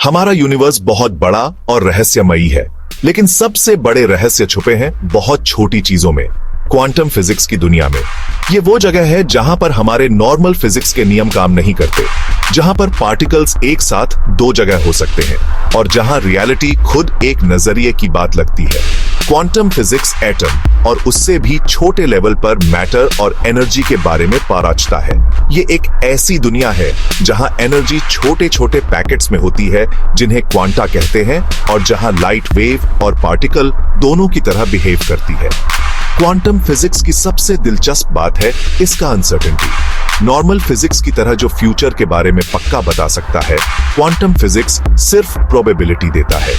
हमारा यूनिवर्स बहुत बड़ा और रहस्यमयी है, लेकिन सबसे बड़े रहस्य छुपे हैं बहुत छोटी चीजों में। क्वांटम फिजिक्स की दुनिया में ये वो जगह है जहां पर हमारे नॉर्मल फिजिक्स के नियम काम नहीं करते, जहां पर पार्टिकल्स एक साथ दो जगह हो सकते हैं और जहां रियलिटी खुद एक नजरिए की बात लगती है। क्वांटम फिजिक्स एटम और उससे भी छोटे लेवल पर मैटर और एनर्जी के बारे में पराचता है। ये एक ऐसी दुनिया है जहां एनर्जी छोटे छोटे पैकेट्स में होती है जिन्हें क्वांटा कहते हैं, और जहां लाइट वेव और पार्टिकल दोनों की तरह बिहेव करती है। क्वांटम फिजिक्स की सबसे दिलचस्प बात है इसका अनसर्टेनिटी। नॉर्मल फिजिक्स की तरह जो फ्यूचर के बारे में पक्का बता सकता है, क्वांटम फिजिक्स सिर्फ प्रोबेबिलिटी देता है।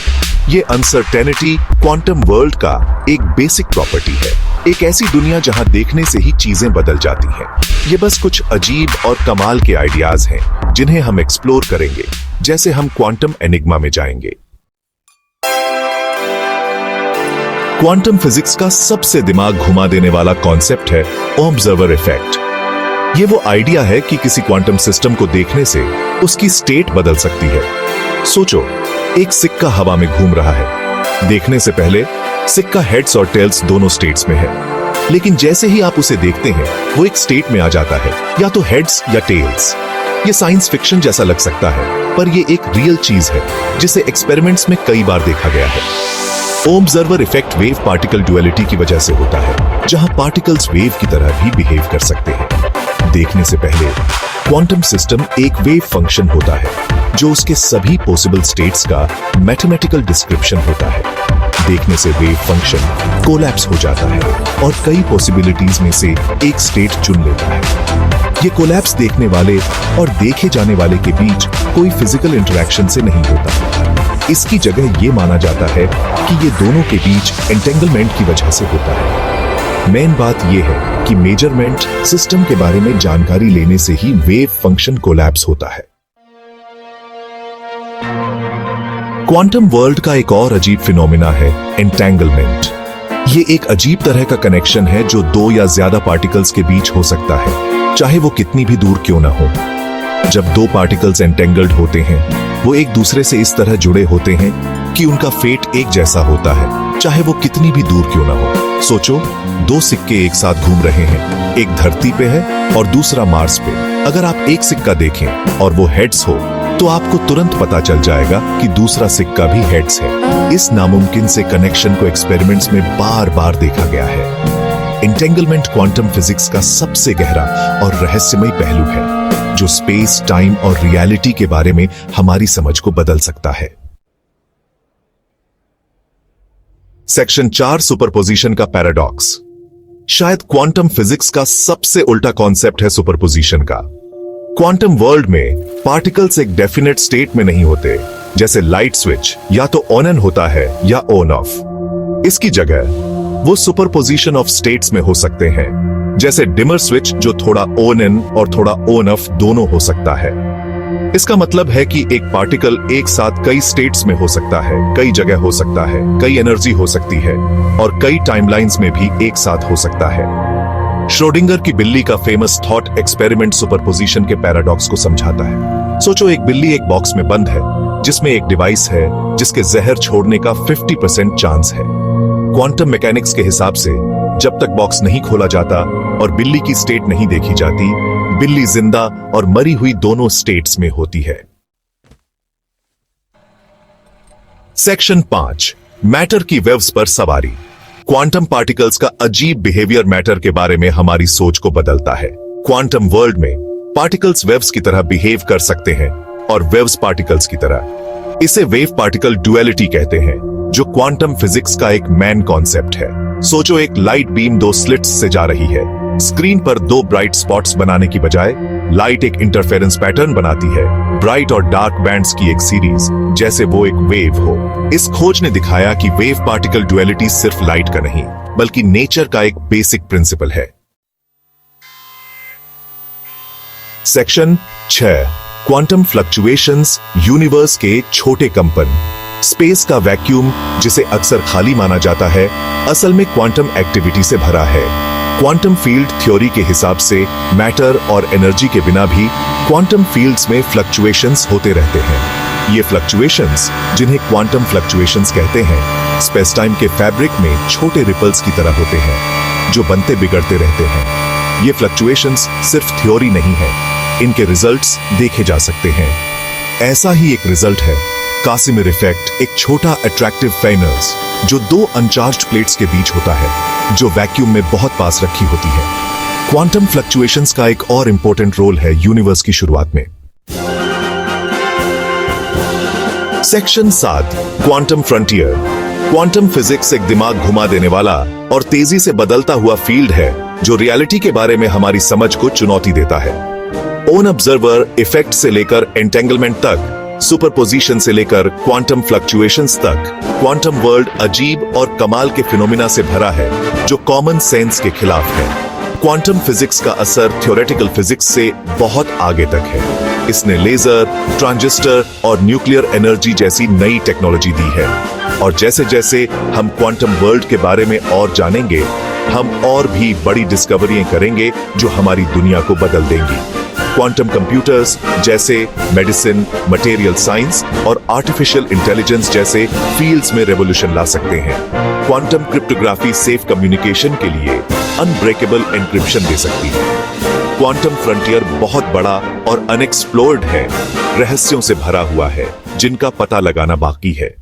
ये अनसर्टेनिटी क्वांटम वर्ल्ड का एक बेसिक प्रॉपर्टी है, एक ऐसी दुनिया जहां देखने से ही चीजें बदल जाती हैं। ये बस कुछ अजीब और कमाल के आइडियाज हैं जिन्हें हम एक्सप्लोर करेंगे जैसे हम क्वांटम एनिग्मा में जाएंगे। क्वांटम फिजिक्स का सबसे दिमाग घुमा देने वाला कॉन्सेप्ट है ऑब्जर्वर इफेक्ट। ये वो आइडिया है कि किसी क्वांटम सिस्टम को देखने से उसकी स्टेट बदल सकती है। सोचो, एक सिक्का हवा में घूम रहा है। देखने से पहले सिक्का हेड्स और टेल्स दोनों स्टेट्स में है, लेकिन जैसे ही आप उसे देखते हैं वो एक स्टेट में आ जाता है, या तो हेड्स या टेल्स। ये साइंस फिक्शन जैसा लग सकता है, पर ये एक रियल चीज है जिसे एक्सपेरिमेंट्स में कई बार देखा गया है। Observer effect wave particle duality की वजह से होता है, जहां पार्टिकल्स वेव की तरह भी बिहेव कर सकते हैं। देखने से पहले क्वांटम सिस्टम एक वेव फंक्शन होता है जो उसके सभी पॉसिबल स्टेट्स का मैथमेटिकल डिस्क्रिप्शन होता है। देखने से वेव फंक्शन कोलैप्स हो जाता है और कई पॉसिबिलिटीज में से एक स्टेट चुन लेता है। ये कोलैप्स देखने वाले और देखे जाने वाले के बीच कोई फिजिकल इंटरेक्शन से नहीं होता। इसकी जगह ये माना जाता है कि ये दोनों के बीच एंटेंगलमेंट की वजह से होता है। मेन बात यह है कि मेजरमेंट सिस्टम के बारे में जानकारी लेने से ही वेव फंक्शन कोलैप्स होता है। क्वांटम वर्ल्ड का एक और अजीब फिनोमिना है एंटेंगलमेंट। ये एक अजीब तरह का कनेक्शन है जो दो या ज्यादा पार्टिकल्स के बीच हो सकता है, चाहे वो कितनी भी दूर क्यों ना हो। जब दो पार्टिकल्स एंटेंगल्ड होते हैं, वो एक दूसरे से इस तरह जुड़े होते हैं कि उनका फेट एक जैसा होता है, चाहे वो कितनी भी दूर क्यों ना हो। सोचो, दो सिक्के एक साथ घूम रहे हैं, एक धरती पे है और दूसरा मार्स पे। अगर आप एक सिक्का देखें और वो हेड्स हो, तो आपको तुरंत पता चल जाएगा कि दूसरा सिक्का भी हेड्स है। इस नामुमकिन से कनेक्शन को एक्सपेरिमेंट्स में बार बार देखा गया है। एंटेंगलमेंट क्वांटम फिजिक्स का सबसे गहरा और रहस्यमयी पहलू है, जो स्पेस, टाइम और रियलिटी के बारे में हमारी समझ को बदल सकता है। सेक्शन 4, सुपरपोजिशन का पैराडॉक्स। शायद क्वांटम फिजिक्स का सबसे उल्टा कॉन्सेप्ट है सुपरपोजिशन का। क्वांटम वर्ल्ड में पार्टिकल्स एक डेफिनेट स्टेट में नहीं होते, जैसे लाइट स्विच या तो ऑन एन होता है या ऑन ऑफ। इसकी जगह वो सुपरपोजिशन ऑफ स्टेट्स में हो सकते हैं, जैसे डिमर स्विच जो थोड़ा ऑन इन और थोड़ा ऑन ऑफ दोनों हो सकता है। इसका मतलब है कि एक पार्टिकल एक साथ कई स्टेट्स में हो सकता है, कई जगह हो सकता है, कई एनर्जी हो सकती है और कई टाइमलाइंस में भी एक साथ हो सकता है। श्रोडिंगर की बिल्ली का फेमस थॉट एक्सपेरिमेंट सुपरपोजिशन के पैराडॉक्स को समझाता है। सोचो, एक बिल्ली एक बॉक्स में बंद है जिसमें एक डिवाइस है जिसके जहर छोड़ने का 50% चांस है। क्वांटम मैकेनिक्स के हिसाब से जब तक बॉक्स नहीं खोला जाता और बिल्ली की स्टेट नहीं देखी जाती, बिल्ली जिंदा और मरी हुई दोनों स्टेट्स में होती है। सेक्शन 5, मैटर की वेव्स पर सवारी। क्वांटम पार्टिकल्स का अजीब बिहेवियर मैटर के बारे में हमारी सोच को बदलता है। क्वांटम वर्ल्ड में पार्टिकल्स वेव्स की तरह बिहेव कर सकते हैं और वेव्स पार्टिकल्स की तरह। इसे वेव पार्टिकल ड्युअलिटी कहते हैं, जो क्वांटम फिजिक्स का एक मेन कॉन्सेप्ट है। सोचो, एक लाइट बीम दो स्लिट्स से जा रही है। स्क्रीन पर दो ब्राइट स्पॉट्स बनाने की बजाय लाइट एक इंटरफेरेंस पैटर्न बनाती है, ब्राइट और डार्क बैंड्स की एक सीरीज, जैसे वो एक वेव हो। इस खोज ने दिखाया कि वेव पार्टिकल ड्युअलिटी सिर्फ लाइट का नहीं, बल्कि नेचर का एक बेसिक प्रिंसिपल है। सेक्शन 6, क्वांटम फ्लक्चुएशंस, यूनिवर्स के छोटे कंपन। स्पेस का वैक्यूम, जिसे अक्सर खाली माना जाता है, असल में क्वांटम एक्टिविटी से भरा है। क्वांटम फील्ड थ्योरी के हिसाब से मैटर और एनर्जी के बिना भी क्वांटम फील्ड्स में फ्लक्चुएशंस होते रहते हैं। ये फ्लक्चुएशंस, जिन्हें क्वांटम फ्लक्चुएशंस कहते हैं, स्पेस टाइम के फैब्रिक में छोटे रिपल्स की तरह होते हैं जो बनते बिगड़ते रहते हैं। ये फ्लक्चुएशंस सिर्फ थ्योरी नहीं है, इनके रिजल्ट्स देखे जा सकते हैं। ऐसा ही एक रिजल्ट है कासिमिर इफेक्ट, एक छोटा अट्रैक्टिव फेनर्स जो दो अनचार्ज्ड प्लेट्स के बीच होता है, जो वैक्यूम में बहुत पास रखी होती है। क्वांटम फ्लक्चुएशंस का एक और इंपॉर्टेंट रोल है यूनिवर्स की शुरुआत में। Section 7, quantum frontier. Quantum physics एक दिमाग घुमा देने वाला और तेजी से बदलता हुआ फील्ड है जो रियलिटी के बारे में हमारी समझ को चुनौती देता है। ओन ऑब्जर्वर इफेक्ट से लेकर एंटेंगलमेंट तक, सुपरपोजिशन से लेकर क्वांटम फ्लक्चुएशंस तक, क्वांटम वर्ल्ड अजीब और कमाल के फिनोमिना से भरा है जो कॉमन सेंस के खिलाफ है। क्वांटम फिजिक्स का असर थ्योरेटिकल फिजिक्स से बहुत आगे तक है। इसने लेजर, ट्रांजिस्टर और न्यूक्लियर एनर्जी जैसी नई टेक्नोलॉजी दी है। और जैसे जैसे हम क्वांटम वर्ल्ड के बारे में और जानेंगे, हम और भी बड़ी डिस्कवरियां करेंगे जो हमारी दुनिया को बदल देंगी। क्वांटम कंप्यूटर्स जैसे मेडिसिन, मटेरियल साइंस और आर्टिफिशियल इंटेलिजेंस जैसे फील्ड्स में रेवोल्यूशन ला सकते हैं। क्वांटम क्रिप्टोग्राफी सेफ कम्युनिकेशन के लिए अनब्रेकेबल एन्क्रिप्शन दे सकती है। क्वांटम फ्रंटियर बहुत बड़ा और अनएक्सप्लोर्ड है, रहस्यों से भरा हुआ है जिनका पता लगाना बाकी है।